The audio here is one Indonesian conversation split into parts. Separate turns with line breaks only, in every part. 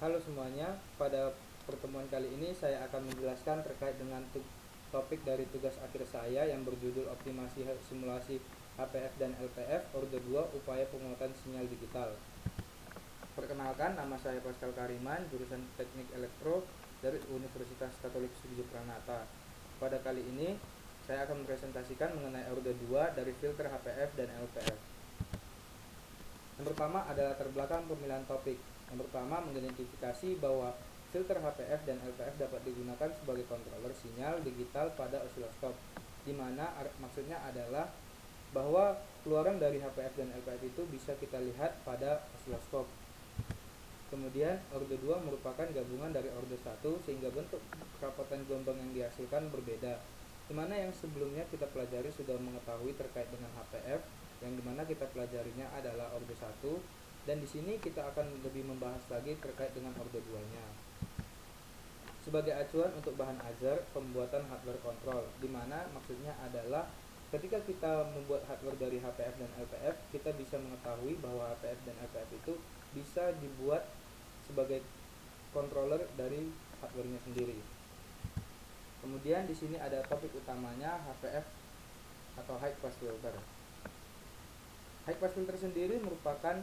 Halo semuanya, pada pertemuan kali ini saya akan menjelaskan terkait dengan topik dari tugas akhir saya yang berjudul optimasi simulasi HPF dan LPF Orde 2 Upaya Penguatan Sinyal Digital. Perkenalkan, nama saya Pascal Kariman, jurusan Teknik Elektro dari Universitas Katolik Sudirjo Pranata. Pada kali ini, saya akan mempresentasikan mengenai Orde 2 dari filter HPF dan LPF. Yang pertama adalah terbelakang pemilihan topik. Yang pertama, mengidentifikasi bahwa filter HPF dan LPF dapat digunakan sebagai controller sinyal digital pada osiloskop, di mana maksudnya adalah bahwa keluaran dari HPF dan LPF itu bisa kita lihat pada osiloskop. Kemudian, orde 2 merupakan gabungan dari orde 1 sehingga bentuk kerapatan gelombang yang dihasilkan berbeda, di mana yang sebelumnya kita pelajari sudah mengetahui terkait dengan HPF, yang dimana kita pelajarinya adalah orde 1, dan di sini kita akan lebih membahas lagi terkait dengan orde 2-nya. Sebagai acuan untuk bahan ajar pembuatan hardware control, di mana maksudnya adalah ketika kita membuat hardware dari HPF dan LPF, kita bisa mengetahui bahwa HPF dan LPF itu bisa dibuat sebagai controller dari hardware-nya sendiri. Kemudian di sini ada topik utamanya HPF atau high pass filter. High pass filter sendiri merupakan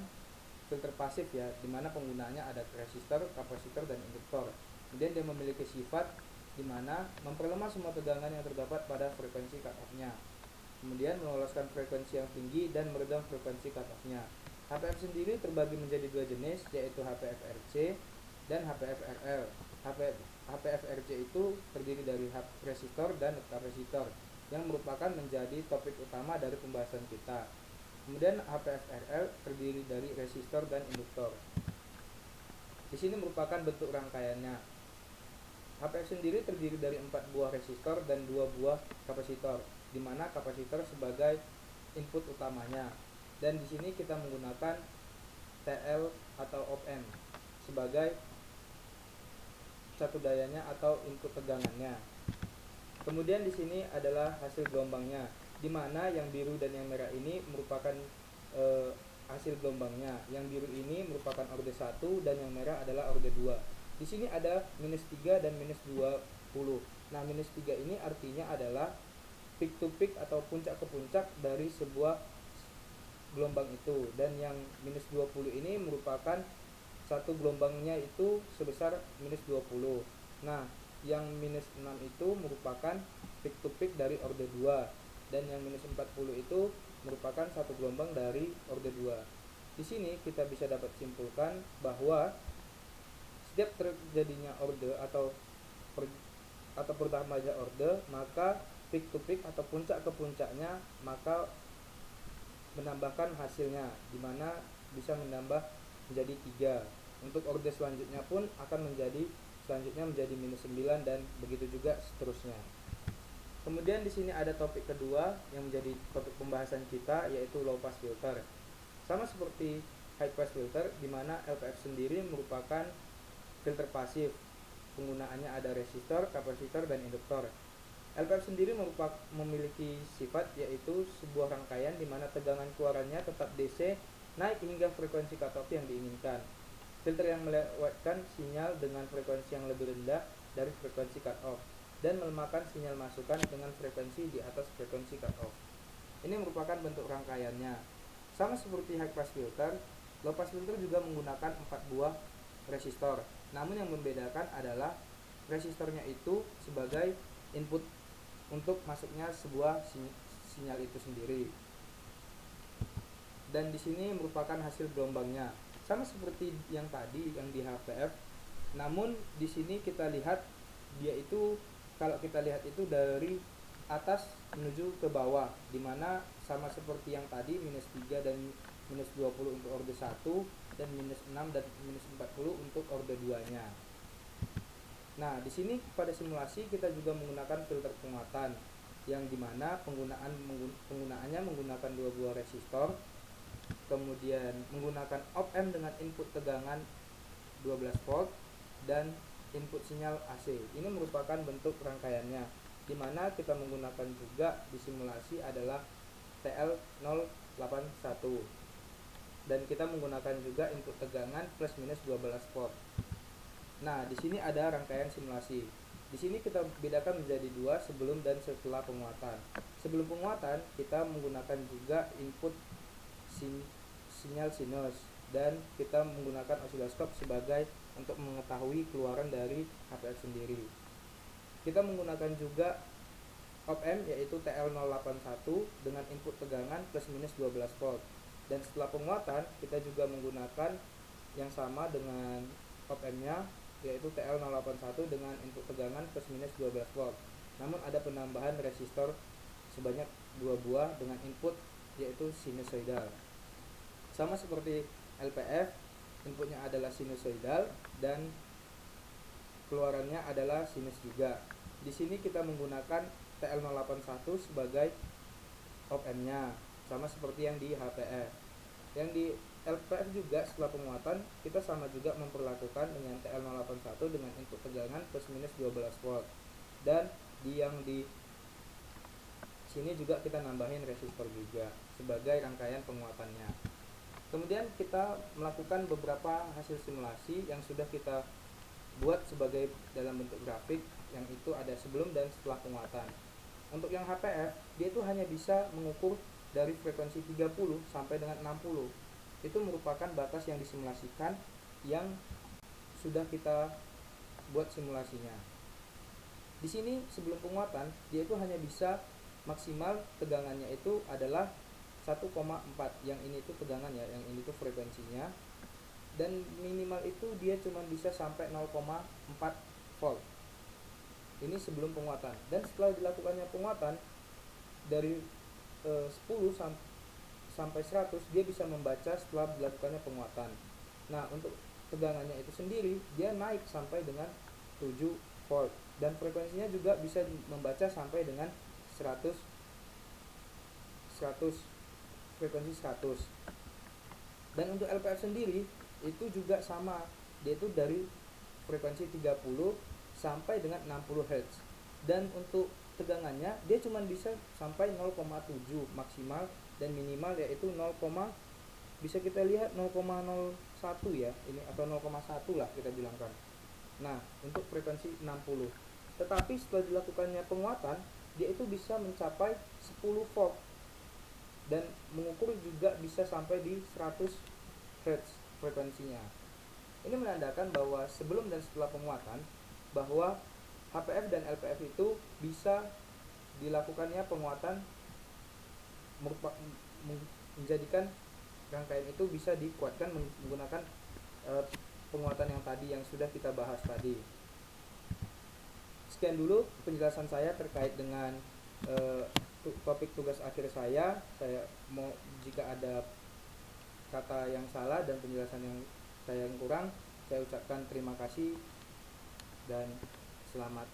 filter pasif ya, dimana penggunaannya ada resistor, kapasitor, dan induktor. Kemudian dia memiliki sifat dimana memperlemah semua tegangan yang terdapat pada frekuensi cutoff-nya. Kemudian meloloskan frekuensi yang tinggi dan meredam frekuensi cutoff-nya. HPF sendiri terbagi menjadi dua jenis, yaitu HPF-RC dan HPF-RL. HPF-RC itu terdiri dari resistor dan kapasitor, yang merupakan menjadi topik utama dari pembahasan kita. Kemudian HPF-RL terdiri dari resistor dan induktor. Di sini merupakan bentuk rangkaiannya. HPF sendiri terdiri dari 4 buah resistor dan 2 buah kapasitor, di mana kapasitor sebagai input utamanya. Dan di sini kita menggunakan TL atau op-amp sebagai satu dayanya atau input tegangannya. Kemudian di sini adalah hasil gelombangnya, di mana yang biru dan yang merah ini merupakan hasil gelombangnya. Yang biru ini merupakan orde 1 dan yang merah adalah orde 2. Di sini ada -3 dan -20. Nah, -3 ini artinya adalah peak to peak atau puncak ke puncak dari sebuah gelombang itu, dan yang -20 ini merupakan satu gelombangnya itu sebesar -20. Nah, yang -6 itu merupakan peak to peak dari orde 2, dan yang -40 itu merupakan satu gelombang dari orde 2. Di sini kita bisa dapat simpulkan bahwa setiap terjadinya orde atau pertambahnya orde, maka peak to peak atau puncak ke puncaknya maka menambahkan hasilnya, dimana bisa menambah menjadi 3. Untuk orde selanjutnya pun akan menjadi -9 dan begitu juga seterusnya. Kemudian di sini ada topik kedua yang menjadi topik pembahasan kita, yaitu low pass filter. Sama seperti high pass filter, di mana LPF sendiri merupakan filter pasif. Penggunaannya ada resistor, kapasitor, dan induktor. LPF sendiri memiliki sifat yaitu sebuah rangkaian di mana tegangan keluarannya tetap DC naik hingga frekuensi cutoff yang diinginkan. Filter yang melewatkan sinyal dengan frekuensi yang lebih rendah dari frekuensi cutoff dan melemahkan sinyal masukan dengan frekuensi di atas frekuensi cutoff. Ini merupakan bentuk rangkaiannya. Sama seperti high pass filter, low pass filter juga menggunakan 4 buah resistor. Namun yang membedakan adalah resistornya itu sebagai input untuk masuknya sebuah sinyal itu sendiri. Dan di sini merupakan hasil gelombangnya. Sama seperti yang tadi yang di HPF. Namun di sini kita lihat dia itu, kalau kita lihat itu dari atas menuju ke bawah, dimana sama seperti yang tadi -3 dan -20 untuk orde 1 dan -6 dan -40 untuk orde 2-nya. Nah, di sini pada simulasi kita juga menggunakan filter penguatan, yang dimana penggunaannya menggunakan 2 buah resistor, kemudian menggunakan op-amp dengan input tegangan 12 volt dan input sinyal AC. Ini merupakan bentuk rangkaiannya, di mana kita menggunakan juga di simulasi adalah TL081, dan kita menggunakan juga input tegangan plus minus 12 volt. Nah, di sini ada rangkaian simulasi. Di sini kita bedakan menjadi dua, sebelum dan setelah penguatan. Sebelum penguatan, kita menggunakan juga input sinyal sinus, dan kita menggunakan osiloskop sebagai untuk mengetahui keluaran dari HPF sendiri. Kita menggunakan juga op-amp yaitu TL081 dengan input tegangan plus minus 12 volt. Dan setelah penguatan, kita juga menggunakan yang sama dengan op-amp-nya yaitu TL081 dengan input tegangan plus minus 12 volt. Namun ada penambahan resistor sebanyak 2 buah dengan input yaitu sinusoidal. Sama seperti LPF, inputnya adalah sinusoidal dan keluarannya adalah sinus juga. Di sini kita menggunakan TL081 sebagai op-amp-nya, sama seperti yang di HPF. Yang di LPF juga setelah penguatan kita sama juga memperlakukan dengan TL081 dengan input tegangan plus minus 12 volt. Dan yang di sini juga kita nambahin resistor juga sebagai rangkaian penguatannya. Kemudian kita melakukan beberapa hasil simulasi yang sudah kita buat sebagai dalam bentuk grafik, yang itu ada sebelum dan setelah penguatan. Untuk yang HPF, dia itu hanya bisa mengukur dari frekuensi 30 sampai dengan 60. Itu merupakan batas yang disimulasikan yang sudah kita buat simulasinya. Di sini sebelum penguatan, dia itu hanya bisa maksimal tegangannya itu adalah 1,4. Yang ini itu tegangannya, yang ini itu frekuensinya. Dan minimal itu dia cuma bisa sampai 0,4 volt. Ini sebelum penguatan. Dan setelah dilakukannya penguatan dari 10 sampai 100 dia bisa membaca setelah dilakukannya penguatan. Nah, untuk tegangannya itu sendiri dia naik sampai dengan 7 volt dan frekuensinya juga bisa membaca sampai dengan 100 frekuensi 100. Dan untuk LPF sendiri itu juga sama, dia itu dari frekuensi 30 sampai dengan 60 Hz. Dan untuk tegangannya dia cuma bisa sampai 0,7 maksimal, dan minimal yaitu 0, bisa kita lihat 0,01 ya, ini atau 0,1 lah kita bilangkan. Nah, untuk frekuensi 60. Tetapi setelah dilakukannya penguatan, dia itu bisa mencapai 10 volt dan mengukur juga bisa sampai di 100 Hz frekuensinya. Ini menandakan bahwa sebelum dan setelah penguatan, bahwa HPF dan LPF itu bisa dilakukannya penguatan menjadikan rangkaian itu bisa dikuatkan menggunakan penguatan yang tadi yang sudah kita bahas tadi. Sekian dulu penjelasan saya terkait dengan topik tugas akhir saya. Saya mau, jika ada kata yang salah dan penjelasan yang saya yang kurang, saya ucapkan terima kasih dan selamat